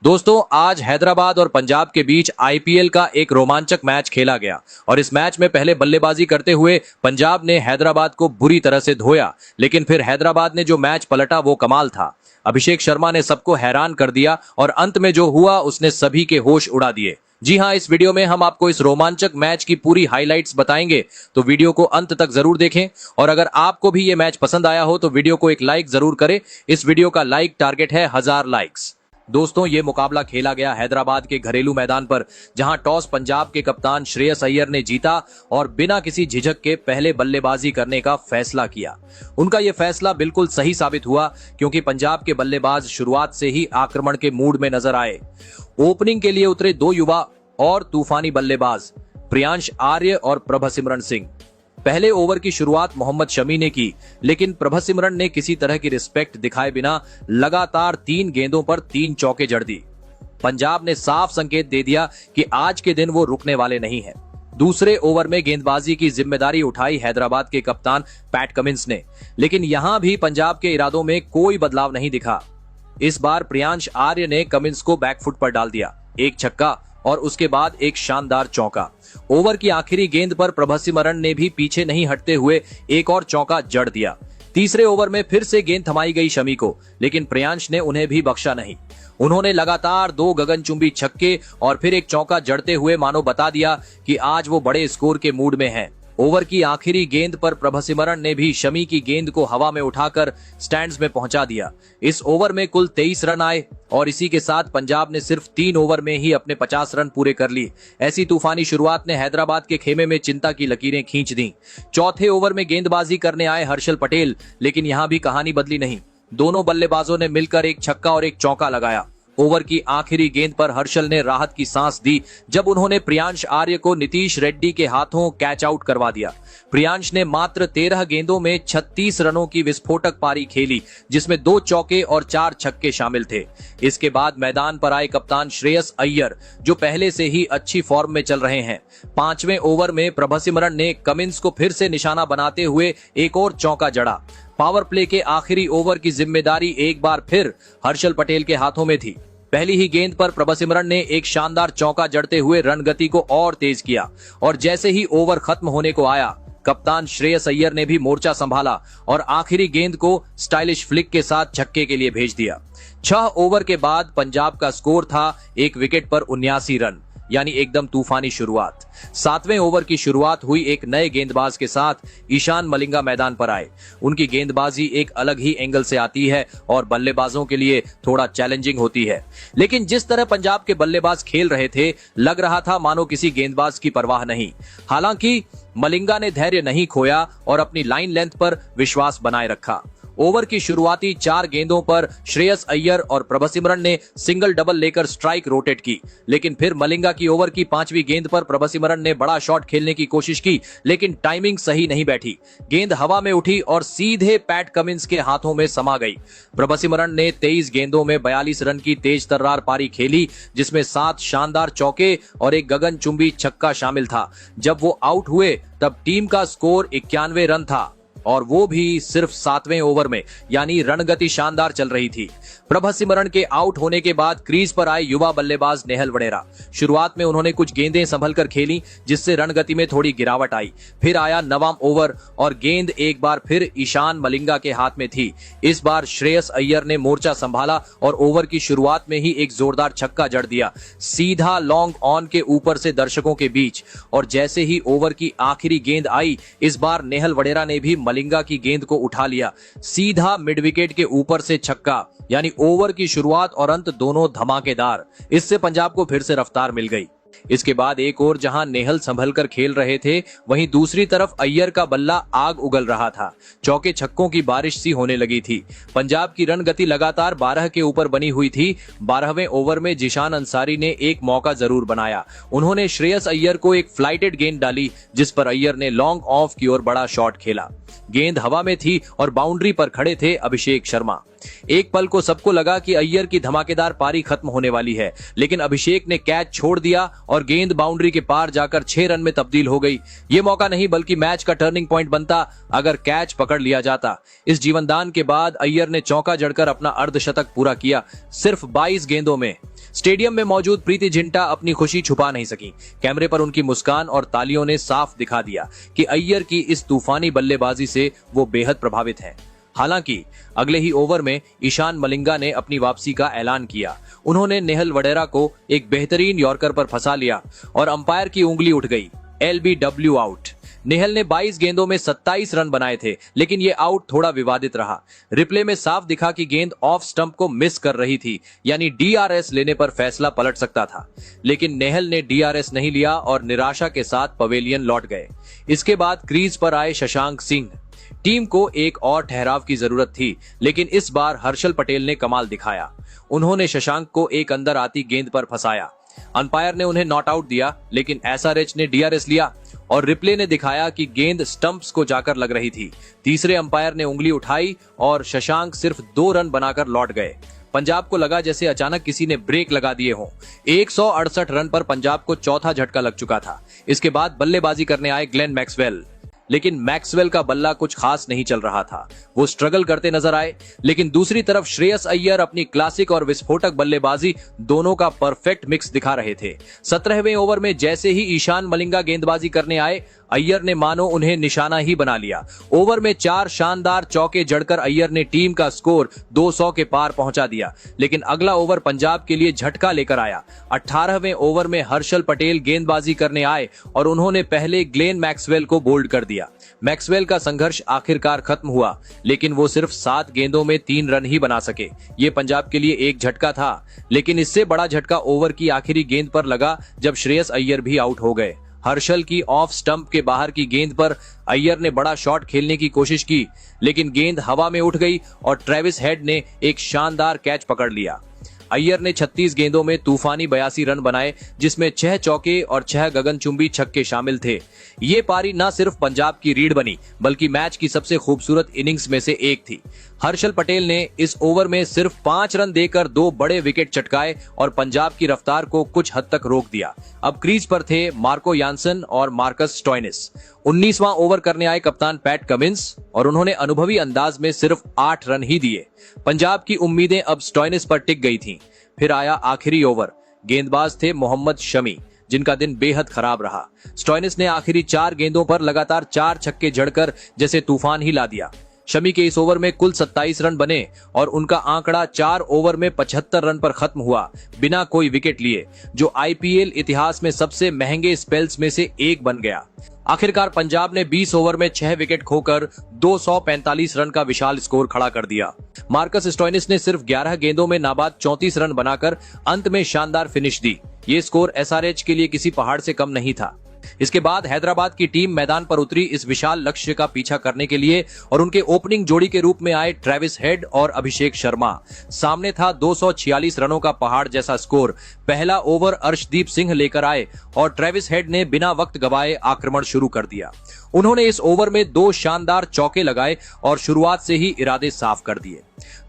दोस्तों, आज हैदराबाद और पंजाब के बीच आईपीएल का एक रोमांचक मैच खेला गया और इस मैच में पहले बल्लेबाजी करते हुए पंजाब ने हैदराबाद को बुरी तरह से धोया, लेकिन फिर हैदराबाद ने जो मैच पलटा वो कमाल था। अभिषेक शर्मा ने सबको हैरान कर दिया और अंत में जो हुआ उसने सभी के होश उड़ा दिए। जी हां, इस वीडियो में हम आपको इस रोमांचक मैच की पूरी हाइलाइट्स बताएंगे, तो वीडियो को अंत तक जरूर देखें। और अगर आपको भी ये मैच पसंद आया हो तो वीडियो को एक लाइक जरूर करें। इस वीडियो का लाइक टारगेट है 1000 लाइक्स। दोस्तों, ये मुकाबला खेला गया हैदराबाद के घरेलू मैदान पर, जहां टॉस पंजाब के कप्तान श्रेयस अय्यर ने जीता और बिना किसी झिझक के पहले बल्लेबाजी करने का फैसला किया। उनका यह फैसला बिल्कुल सही साबित हुआ, क्योंकि पंजाब के बल्लेबाज शुरुआत से ही आक्रमण के मूड में नजर आए। ओपनिंग के लिए उतरे दो युवा और तूफानी बल्लेबाज प्रियांश आर्य और प्रभसिमरन सिंह। पहले ओवर की शुरुआत मोहम्मद शमी ने की, लेकिन प्रभसिमरन ने किसी तरह की रिस्पेक्ट दिखाए बिना लगातार 3 गेंदों पर 3 चौके जड़ दी। पंजाब ने साफ संकेत दे दिया कि आज के दिन वो रुकने वाले नहीं हैं। दूसरे ओवर में गेंदबाजी की जिम्मेदारी उठाई हैदराबाद के कप्तान पैट कमिंस ने, लेकिन यहां भी पंजाब के इरादों में कोई बदलाव नहीं दिखा। इस बार प्रियांश आर्य ने कमिंस को बैकफुट पर डाल दिया, एक छक्का और उसके बाद एक शानदार चौका। ओवर की आखिरी गेंद पर प्रभसिमरन ने भी पीछे नहीं हटते हुए एक और चौका जड़ दिया। तीसरे ओवर में फिर से गेंद थमाई गई शमी को, लेकिन प्रियांश ने उन्हें भी बख्शा नहीं। उन्होंने लगातार 2 गगनचुंबी छक्के और फिर एक चौका जड़ते हुए मानो बता दिया कि आज वो बड़े स्कोर के मूड में हैं। ओवर की आखिरी गेंद पर प्रभसिमरन ने भी शमी की गेंद को हवा में उठाकर स्टैंड्स में पहुंचा दिया। इस ओवर में कुल 23 रन आए और इसी के साथ पंजाब ने सिर्फ 3 ओवर में ही अपने 50 रन पूरे कर लिए। ऐसी तूफानी शुरुआत ने हैदराबाद के खेमे में चिंता की लकीरें खींच दी। चौथे ओवर में गेंदबाजी करने आए हर्षल पटेल, लेकिन यहां भी कहानी बदली नहीं। दोनों बल्लेबाजों ने मिलकर एक छक्का और एक चौका लगाया। ओवर की आखिरी गेंद पर हर्षल ने राहत की सांस दी जब उन्होंने प्रियांश आर्य को नीतीश रेड्डी के हाथों कैच आउट करवा दिया। प्रियांश ने मात्र 13 गेंदों में 36 रनों की विस्फोटक पारी खेली, जिसमें 2 चौके और 4 छक्के शामिल थे। इसके बाद मैदान पर आए कप्तान श्रेयस अय्यर, जो पहले से ही अच्छी फॉर्म में चल रहे हैं। 5वें ओवर में प्रभसिमरन ने कमिंस को फिर से निशाना बनाते हुए एक और चौका जड़ा। पावर प्ले के आखिरी ओवर की जिम्मेदारी एक बार फिर हर्षल पटेल के हाथों में थी। पहली ही गेंद पर प्रभसिमरन ने एक शानदार चौका जड़ते हुए रनगति को और तेज किया और जैसे ही ओवर खत्म होने को आया, कप्तान श्रेयस अय्यर ने भी मोर्चा संभाला और आखिरी गेंद को स्टाइलिश फ्लिक के साथ छक्के के लिए भेज दिया। 6 ओवर के बाद पंजाब का स्कोर था 1 विकेट पर 79 रन, यानी एकदम तूफानी शुरुआत। 7वें ओवर की शुरुआत हुई एक नए गेंदबाज के साथ। ईशान मलिंगा मैदान पर आए। उनकी गेंदबाजी एक अलग ही एंगल से आती है और बल्लेबाजों के लिए थोड़ा चैलेंजिंग होती है, लेकिन जिस तरह पंजाब के बल्लेबाज खेल रहे थे, लग रहा था मानो किसी गेंदबाज की परवाह नहीं। हालांकि मलिंगा ने धैर्य नहीं खोया और अपनी लाइन लेंथ पर विश्वास बनाए रखा। ओवर की शुरुआती 4 गेंदों पर श्रेयस अय्यर और प्रभसिमरन ने सिंगल डबल लेकर स्ट्राइक रोटेट की, लेकिन फिर मलिंगा की ओवर की 5वीं गेंद पर प्रभसिमरन ने बड़ा शॉट खेलने की कोशिश की, लेकिन टाइमिंग सही नहीं बैठी। गेंद हवा में उठी और सीधे पैट कमिंस के हाथों में समा गई। प्रभसिमरन ने 23 गेंदों में 42 रन की तेज तर्रार पारी खेली, जिसमें 7 शानदार चौके और एक गगनचुंबी छक्का शामिल था। जब वो आउट हुए तब टीम का स्कोर 91 रन था, और वो भी सिर्फ 7वें ओवर में, यानी रणगति शानदार चल रही थी। प्रभसिमरन के आउट होने के बाद क्रीज पर आए युवा बल्लेबाज नेहल वडेरा। शुरुआत में उन्होंने कुछ गेंदें संभलकर खेली, जिससे रणगति में थोड़ी गिरावट आई। फिर आया 9वां ओवर और गेंद एक बार फिर ईशान मलिंगा के हाथ में थी। इस बार श्रेयस अय्यर ने मोर्चा संभाला और ओवर की शुरुआत में ही एक जोरदार छक्का जड़ दिया, सीधा लॉन्ग ऑन के ऊपर से दर्शकों के बीच। और जैसे ही ओवर की आखिरी गेंद आई, इस बार नेहल वडेरा ने भी मलिंगा की गेंद को उठा लिया, सीधा मिड विकेट के ऊपर से छक्का। यानी ओवर की शुरुआत और अंत दोनों धमाकेदार। इससे पंजाब को फिर से रफ्तार मिल गई। इसके बाद एक और जहां नेहल संभल कर खेल रहे थे, वहीं दूसरी तरफ अय्यर का बल्ला आग उगल रहा था। चौके छक्कों की बारिश सी होने लगी थी। पंजाब की रन गति लगातार 12 के ऊपर बनी हुई थी। 12वें ओवर में जिशान अंसारी ने एक मौका जरूर बनाया। उन्होंने श्रेयस अय्यर को एक फ्लाइटेड गेंद डाली, जिस पर अय्यर ने लॉन्ग ऑफ की ओर बड़ा शॉट खेला। गेंद हवा में थी और बाउंड्री पर खड़े थे अभिषेक शर्मा। एक पल को सबको लगा कि अय्यर की धमाकेदार पारी खत्म होने वाली है, लेकिन अभिषेक ने कैच छोड़ दिया और गेंद बाउंड्री के पार जाकर 6 रन में तब्दील हो गई। ये मौका नहीं बल्कि मैच का टर्निंग पॉइंट बनता अगर कैच पकड़ लिया जाता। इस जीवनदान के बाद अय्यर ने चौका जड़कर अपना अर्धशतक पूरा किया, सिर्फ 22 गेंदों में। स्टेडियम में मौजूद प्रीति जिंटा अपनी खुशी छुपा नहीं सकी। कैमरे पर उनकी मुस्कान और तालियों ने साफ दिखा दिया कि अय्यर की इस तूफानी बल्लेबाजी से वो बेहद प्रभावित हैं। हालांकि अगले ही ओवर में ईशान मलिंगा ने अपनी वापसी का ऐलान किया। उन्होंने नेहल वडेरा को एक बेहतरीन यॉर्कर पर फंसा लिया और अंपायर की उंगली उठ गई, LBW आउट। नेहल ने 22 गेंदों में 27 रन बनाए थे, लेकिन ये आउट थोड़ा विवादित रहा। रिप्ले में साफ दिखा कि गेंद ऑफ स्टंप को मिस कर रही थी, यानी DRS लेने पर फैसला पलट सकता था। लेकिन नेहल ने DRS नहीं लिया और निराशा के साथ पवेलियन लौट गए। इसके बाद क्रीज पर आए शशांक सिंह। टीम को एक और ठहराव की जरूरत थी, लेकिन इस बार हर्षल पटेल ने कमाल दिखाया। उन्होंने शशांक को एक अंदर आती गेंद पर फंसाया। अंपायर ने उन्हें नॉट आउट दिया, लेकिन SRH ने DRS लिया और रिप्ले ने दिखाया कि गेंद स्टंप्स को जाकर लग रही थी। तीसरे अंपायर ने उंगली उठाई और शशांक सिर्फ 2 रन बनाकर लौट गए। पंजाब को लगा जैसे अचानक किसी ने ब्रेक लगा दिए हों। 168 रन पर पंजाब को चौथा झटका लग चुका था। इसके बाद बल्लेबाजी करने आए ग्लेन मैक्सवेल, लेकिन मैक्सवेल का बल्ला कुछ खास नहीं चल रहा था। वो स्ट्रगल करते नजर आए। लेकिन दूसरी तरफ श्रेयस अय्यर अपनी क्लासिक और विस्फोटक बल्लेबाजी दोनों का परफेक्ट मिक्स दिखा रहे थे। 17वें ओवर में जैसे ही ईशान मलिंगा गेंदबाजी करने आए, अय्यर ने मानो उन्हें निशाना ही बना लिया। ओवर में 4 शानदार चौके जड़कर अय्यर ने टीम का स्कोर 200 के पार पहुंचा दिया। लेकिन अगला ओवर पंजाब के लिए झटका लेकर आया। 18वें ओवर में हर्षल पटेल गेंदबाजी करने आए और उन्होंने पहले ग्लेन मैक्सवेल को बोल्ड कर दिया। मैक्सवेल का संघर्ष आखिरकार खत्म हुआ, लेकिन वो सिर्फ 7 गेंदों में 3 रन ही बना सके। ये पंजाब के लिए एक झटका था, लेकिन इससे बड़ा झटका ओवर की आखिरी गेंद पर लगा जब श्रेयस अय्यर भी आउट हो गए। हर्षल की ऑफ स्टंप के बाहर की गेंद पर अय्यर ने बड़ा शॉट खेलने की कोशिश की, लेकिन गेंद हवा में उठ गई और ट्रेविस हेड ने एक शानदार कैच पकड़ लिया। अय्यर ने 36 गेंदों में तूफानी 82 रन बनाए, जिसमें 6 चौके और 6 गगनचुंबी छक्के शामिल थे। ये पारी न सिर्फ पंजाब की रीढ़ बनी, बल्कि मैच की सबसे खूबसूरत इनिंग्स में से एक थी। हर्षल पटेल ने इस ओवर में सिर्फ 5 रन देकर 2 बड़े विकेट चटकाए और पंजाब की रफ्तार को कुछ हद तक रोक दिया। अब क्रीज पर थे मार्को यानसन और मार्कस स्टोइनिस। 19वां ओवर करने आए कप्तान पैट कमिंस और उन्होंने अनुभवी अंदाज में सिर्फ 8 रन ही दिए। पंजाब की उम्मीदें अब स्टोइनिस पर टिक गई थीं। फिर आया आखिरी ओवर। गेंदबाज थे मोहम्मद शमी, जिनका दिन बेहद खराब रहा। स्टोइनिस ने आखिरी 4 गेंदों पर लगातार 4 छक्के जड़कर जैसे तूफान ही ला दिया। शमी के इस ओवर में कुल 27 रन बने और उनका आंकड़ा 4 ओवर में 75 रन पर खत्म हुआ, बिना कोई विकेट लिए, जो IPL इतिहास में सबसे महंगे स्पेल्स में से एक बन गया। आखिरकार पंजाब ने 20 ओवर में 6 विकेट खोकर 245 रन का विशाल स्कोर खड़ा कर दिया। मार्कस स्टोइनिस ने सिर्फ 11 गेंदों में नाबाद 34 रन बनाकर अंत में शानदार फिनिश दी। ये स्कोर SRH के लिए किसी पहाड़ से कम नहीं था। इसके बाद हैदराबाद की टीम मैदान पर उतरी इस विशाल लक्ष्य का पीछा करने के लिए और उनके ओपनिंग जोड़ी के रूप में आए ट्रेविस हेड और अभिषेक शर्मा। सामने था 246 रनों का पहाड़ जैसा स्कोर। पहला ओवर अर्शदीप सिंह लेकर आए और ट्रेविस हेड ने बिना वक्त गवाए आक्रमण शुरू कर दिया। उन्होंने इस ओवर में 2 शानदार चौके लगाए और शुरुआत से ही इरादे साफ कर दिए।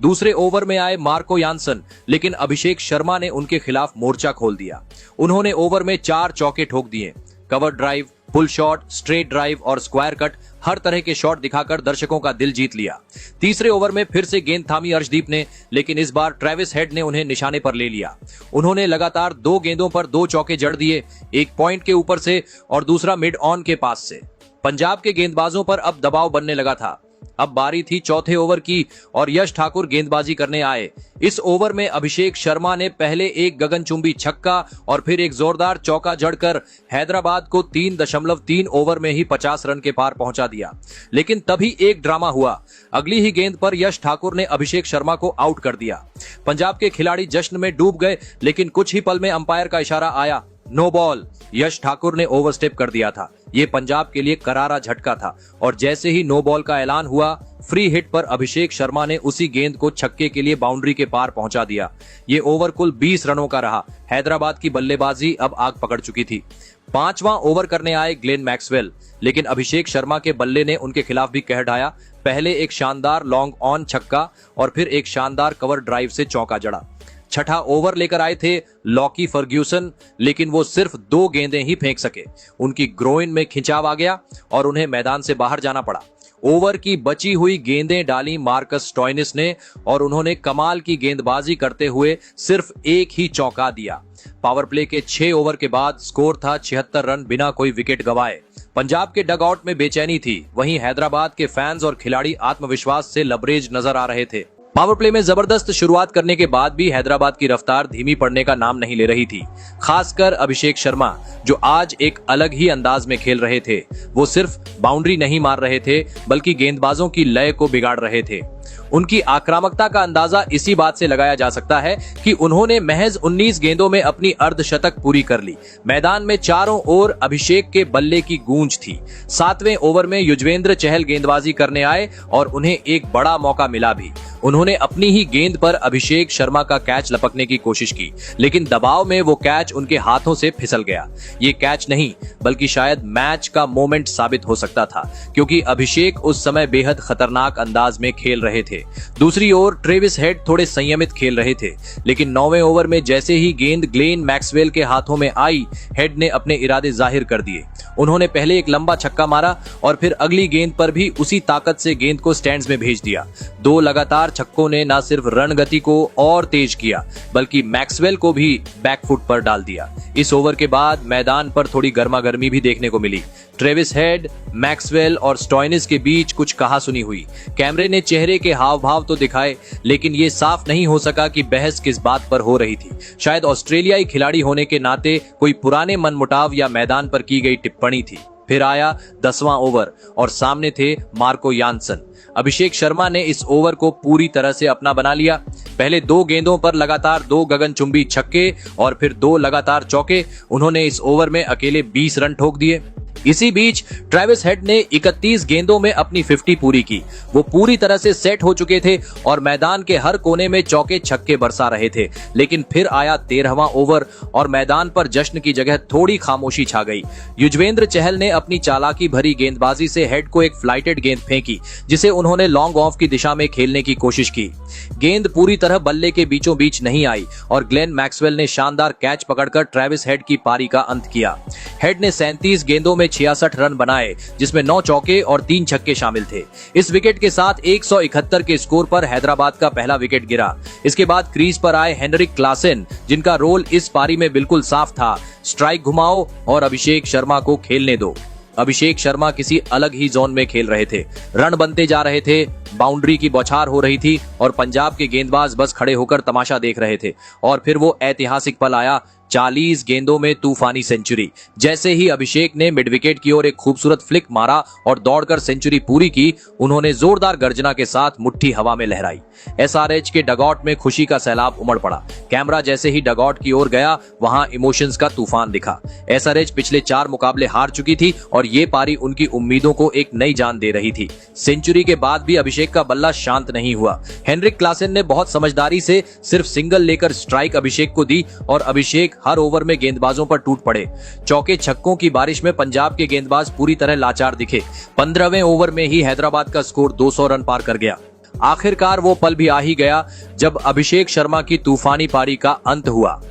दूसरे ओवर में आए मार्को यानसन, लेकिन अभिषेक शर्मा ने उनके खिलाफ मोर्चा खोल दिया। उन्होंने ओवर में 4 चौके ठोक दिए। Cover drive, pull shot, straight drive और स्क्वायर कट, हर तरह के शॉट दिखाकर दर्शकों का दिल जीत लिया। तीसरे ओवर में फिर से गेंद थामी अर्शदीप ने, लेकिन इस बार ट्रेविस हेड ने उन्हें निशाने पर ले लिया। उन्होंने लगातार 2 गेंदों पर 2 चौके जड़ दिए, एक पॉइंट के ऊपर से और दूसरा मिड ऑन के पास से। पंजाब के गेंदबाजों पर अब दबाव बनने लगा था। अब बारी थी चौथे ओवर की और यश ठाकुर गेंदबाजी करने आए। इस ओवर में अभिषेक शर्मा ने पहले एक गगनचुंबी छक्का और फिर एक जोरदार चौका जड़कर हैदराबाद को 3.3 ओवर में ही 50 रन के पार पहुंचा दिया। लेकिन तभी एक ड्रामा हुआ। अगली ही गेंद पर यश ठाकुर ने अभिषेक शर्मा को आउट कर दिया। पंजाब के खिलाड़ी जश्न में डूब गए, लेकिन कुछ ही पल में अंपायर का इशारा आया, नो बॉल। यश ठाकुर ने ओवरस्टेप कर दिया था। ये पंजाब के लिए करारा झटका था और जैसे ही नो बॉल का ऐलान हुआ, फ्री हिट पर अभिषेक शर्मा ने उसी गेंद को छक्के के लिए बाउंड्री के पार पहुंचा दिया। ये ओवर कुल 20 रनों का रहा। हैदराबाद की बल्लेबाजी अब आग पकड़ चुकी थी। 5वां ओवर करने आए ग्लेन मैक्सवेल, लेकिन अभिषेक शर्मा के बल्ले ने उनके खिलाफ भी कहर ढाया। पहले एक शानदार लॉन्ग ऑन छक्का और फिर एक शानदार कवर ड्राइव से चौका जड़ा। छठा ओवर लेकर आए थे लॉकी फर्ग्यूसन, लेकिन वो सिर्फ 2 गेंदें ही फेंक सके। उनकी ग्रोइन में खिंचाव आ गया और उन्हें मैदान से बाहर जाना पड़ा। ओवर की बची हुई गेंदें डाली मार्कस स्टोइनिस ने और उन्होंने कमाल की गेंदबाजी करते हुए सिर्फ एक ही चौका दिया। पावर प्ले के 6 ओवर के बाद स्कोर था 76 रन बिना कोई विकेट गंवाए। पंजाब के डगआउट में बेचैनी थी, वहीं हैदराबाद के फैंस और खिलाड़ी आत्मविश्वास से लबरेज नजर आ रहे थे। पावर प्ले में जबरदस्त शुरुआत करने के बाद भी हैदराबाद की रफ्तार धीमी पड़ने का नाम नहीं ले रही थी। खासकर अभिषेक शर्मा, जो आज एक अलग ही अंदाज में खेल रहे थे। वो सिर्फ बाउंड्री नहीं मार रहे थे, बल्कि गेंदबाजों की लय को बिगाड़ रहे थे। उनकी आक्रामकता का अंदाजा इसी बात से लगाया जा सकता है कि उन्होंने महज 19 गेंदों में अपनी अर्धशतक पूरी कर ली। मैदान में चारों ओर अभिषेक के बल्ले की गूंज थी। 7वें ओवर में युजवेंद्र चहल गेंदबाजी करने आए और उन्हें एक बड़ा मौका मिला भी। उन्होंने अपनी ही गेंद पर अभिषेक शर्मा का कैच लपकने की कोशिश की, लेकिन दबाव में वो कैच उनके हाथों से फिसल गया। ये कैच नहीं, बल्कि शायद मैच का मोमेंट साबित हो सकता था, क्योंकि अभिषेक उस समय बेहद खतरनाक अंदाज में खेल रहे थे। दूसरी ओर ट्रेविस हेड थोड़े संयमित खेल रहे थे, लेकिन 9वें ओवर में जैसे ही गेंद ग्लेन मैक्सवेल के हाथों में आई, हेड ने अपने इरादे जाहिर कर दिए। उन्होंने पहले एक लंबा छक्का मारा और फिर अगली गेंद पर भी उसी ताकत से गेंद को स्टैंड्स में भेज दिया। 2 लगातार छक्कों ने न सिर्फ रन गति को और तेज किया, बल्कि मैक्सवेल को भी बैकफुट पर डाल दिया। इस ओवर के बाद मैदान पर थोड़ी गर्मागर्मी भी देखने को मिली। ट्रेविस हेड, मैक्सवेल और स्टोइनिस के बीच कुछ कहासुनी हुई। कैमरे ने चेहरे के हाव भाव तो दिखाए, लेकिन ये साफ नहीं हो सका कि बहस किस बात पर हो रही थी। शायद ऑस्ट्रेलियाई खिलाड़ी होने के नाते कोई पुराने मनमुटाव या मैदान पर की गई टिप्पणी थी। फिर आया 10वां ओवर और सामने थे मार्को यानसन। अभिषेक शर्मा ने इस ओवर को पूरी तरह से अपना बना लिया। पहले 2 गेंदों पर लगातार 2 गगनचुंबी छक्के और फिर 2 लगातार चौके। उन्होंने इस ओवर में अकेले 20 रन ठोक दिए। इसी बीच ट्रेविस हेड ने 31 गेंदों में अपनी 50 पूरी की। वो पूरी तरह से सेट हो चुके थे और मैदान के हर कोने में चौके छक्के बरसा रहे थे। लेकिन फिर आया 13वां ओवर और मैदान पर जश्न की जगह थोड़ी खामोशी छा गई। युजवेंद्र चहल ने अपनी चालाकी भरी गेंदबाजी से हेड को एक फ्लाइटेड गेंद फेंकी, जिसे उन्होंने लॉन्ग ऑफ की दिशा में खेलने की कोशिश की। गेंद पूरी तरह बल्ले के बीचों बीच नहीं आई और ग्लेन मैक्सवेल ने शानदार कैच पकड़कर ट्रेविस हेड की पारी का अंत किया। हेड ने 37 गेंदों में 66 रन बनाए, जिसमें 9 चौके और 3 छक्के शामिल थे। इस विकेट के साथ 171 के स्कोर पर हैदराबाद का पहला विकेट गिरा। इसके बाद क्रीज पर आए हेनरिक क्लासेन, जिनका रोल इस पारी में बिल्कुल साफ था। स्ट्राइक घुमाओ और अभिषेक शर्मा को खेलने दो। अभिषेक शर्मा किसी अलग ही जोन में खेल रहे थे। रन बनते जा रहे थे, बाउंड्री की बौछार हो रही थी और पंजाब के गेंदबाज बस खड़े होकर तमाशा देख रहे थे। और फिर वो ऐतिहासिक पल आया, 40 गेंदों में तूफानी सेंचुरी। जैसे ही अभिषेक ने मिड विकेट की ओर एक खूबसूरत फ्लिक मारा और दौड़कर सेंचुरी पूरी की, उन्होंने जोरदार गर्जना के साथ मुट्ठी हवा में लहराई। एसआरएच के डगआउट में खुशी का सैलाब उमड़ पड़ा। कैमरा जैसे ही डगआउट की ओर गया, वहां इमोशंस का तूफान दिखा। एसआरएच पिछले 4 मुकाबले हार चुकी थी और ये पारी उनकी उम्मीदों को एक नई जान दे रही थी। सेंचुरी के बाद भी अभिषेक का बल्ला शांत नहीं हुआ। हेनरिक क्लासेन ने बहुत समझदारी से सिर्फ सिंगल लेकर स्ट्राइक अभिषेक को दी और अभिषेक हर ओवर में गेंदबाजों पर टूट पड़े। चौके छक्कों की बारिश में पंजाब के गेंदबाज पूरी तरह लाचार दिखे। 15वें ओवर में ही हैदराबाद का स्कोर 200 रन पार कर गया। आखिरकार वो पल भी आ ही गया जब अभिषेक शर्मा की तूफानी पारी का अंत हुआ।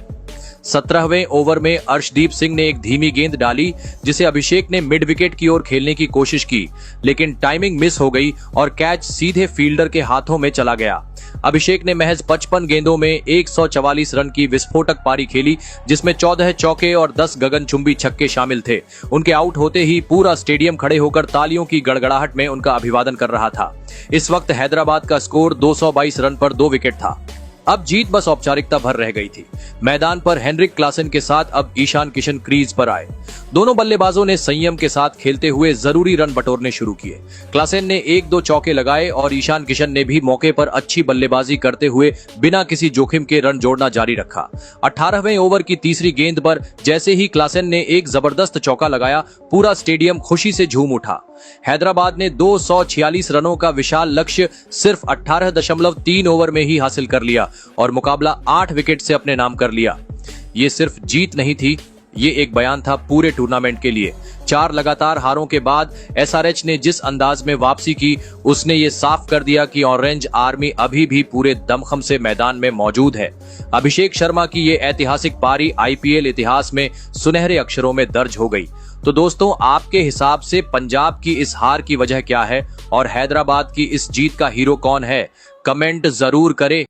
17वें ओवर में अर्शदीप सिंह ने एक धीमी गेंद डाली, जिसे अभिषेक ने मिड विकेट की ओर खेलने की कोशिश की, लेकिन टाइमिंग मिस हो गई और कैच सीधे फील्डर के हाथों में चला गया। अभिषेक ने महज 55 गेंदों में 144 रन की विस्फोटक पारी खेली, जिसमें 14 चौके और 10 गगनचुंबी छक्के शामिल थे। उनके आउट होते ही पूरा स्टेडियम खड़े होकर तालियों की गड़गड़ाहट में उनका अभिवादन कर रहा था। इस वक्त हैदराबाद का स्कोर 222 रन पर 2 विकेट था। अब जीत बस औपचारिकता भर रह गई थी। मैदान पर हेनरिक क्लासेन के साथ अब ईशान किशन क्रीज पर आए। दोनों बल्लेबाजों ने संयम के साथ खेलते हुए जरूरी रन बटोरने शुरू किए। क्लासेन ने 1-2 चौके लगाए और ईशान किशन ने भी मौके पर अच्छी बल्लेबाजी करते हुए बिना किसी जोखिम के रन जोड़ना जारी रखा। 18वें ओवर की तीसरी गेंद पर जैसे ही क्लासेन ने एक जबरदस्त चौका लगाया, पूरा स्टेडियम खुशी से झूम उठा। हैदराबाद ने 246 रनों का विशाल लक्ष्य सिर्फ 18.3 ओवर में ही हासिल कर लिया और मुकाबला 8 विकेट से अपने नाम कर लिया। ये सिर्फ जीत नहीं थी, ये एक बयान था पूरे टूर्नामेंट के लिए। 4 लगातार हारों के बाद एसआरएच ने जिस अंदाज में वापसी की, उसने ये साफ कर दिया कि ऑरेंज आर्मी अभी भी पूरे दमखम से मैदान में मौजूद है। अभिषेक शर्मा की ये ऐतिहासिक पारी आईपीएल इतिहास में सुनहरे अक्षरों में दर्ज हो गई। तो दोस्तों, आपके हिसाब से पंजाब की इस हार की वजह क्या है और हैदराबाद की इस जीत का हीरो कौन है? कमेंट जरूर करें।